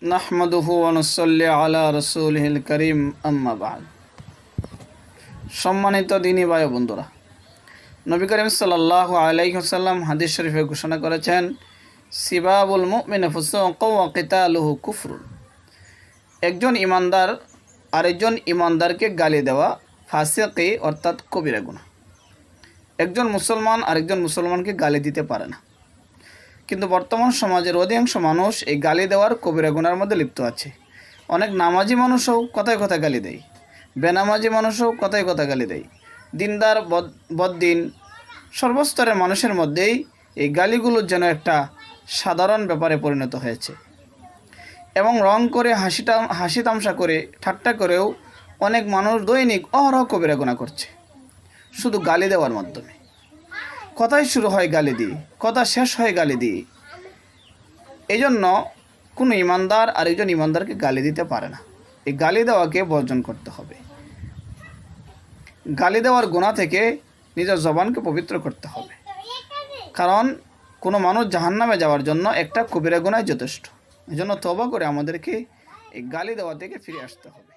নাহমাদুহু ওয়া নুসাল্লি আলা রাসূলিহিল কারীম আম্মা বা'দ। সম্মানিত দ্বীনী ভাই বন্ধুরা, নবী করিম সাল্লাল্লাহু আলাইহি ওয়াসাল্লাম হাদিস শরীফে ঘোষণা করেছেন, সিবাবুল মুমিনি ফুসুকুন ওয়া কিতালুহু কুফরুন। একজন ইমানদার আরেকজন ইমানদারকে গালি দেওয়া ফাসিকি অর্থাৎ কবিরা গুনাহ। একজন মুসলমান আরেকজন মুসলমানকে গালি দিতে পারে না, কিন্তু বর্তমান সমাজের অধিকাংশ মানুষ এই গালি দেওয়ার কবিরা গুনার মধ্যে লিপ্ত আছে। অনেক নামাজি মানুষও কথায় কথায় গালি দেয়, বেনামাজি মানুষও কথায় কথায় গালি দেয়। দিনদার বদ্দিন সর্বস্তরের মানুষের মধ্যেই এই গালিগুলোর যেন একটা সাধারণ ব্যাপারে পরিণত হয়েছে এবং রং করে হাসি তামসা করে ঠাট্টা করেও অনেক মানুষ দৈনিক অহরহ কবিরা গুনাহ করছে শুধু গালি দেওয়ার মাধ্যমে। কথাই শুরু হয় গালি দিয়ে, কথা শেষ হয় গালি দিয়ে। এই জন্য কোনো ইমানদার আরেকজন ইমানদারকে গালি দিতে পারে না। এই গালি দেওয়াকে বর্জন করতে হবে। গালি দেওয়ার গুনাহ থেকে নিজের জবানকে পবিত্র করতে হবে, কারণ কোনো মানুষ জাহান্নামে যাওয়ার জন্য একটা কবিরা গুনাহ যথেষ্ট। এই জন্য তওবা করে আমাদেরকে এই গালি দেওয়া থেকে ফিরে আসতে হবে।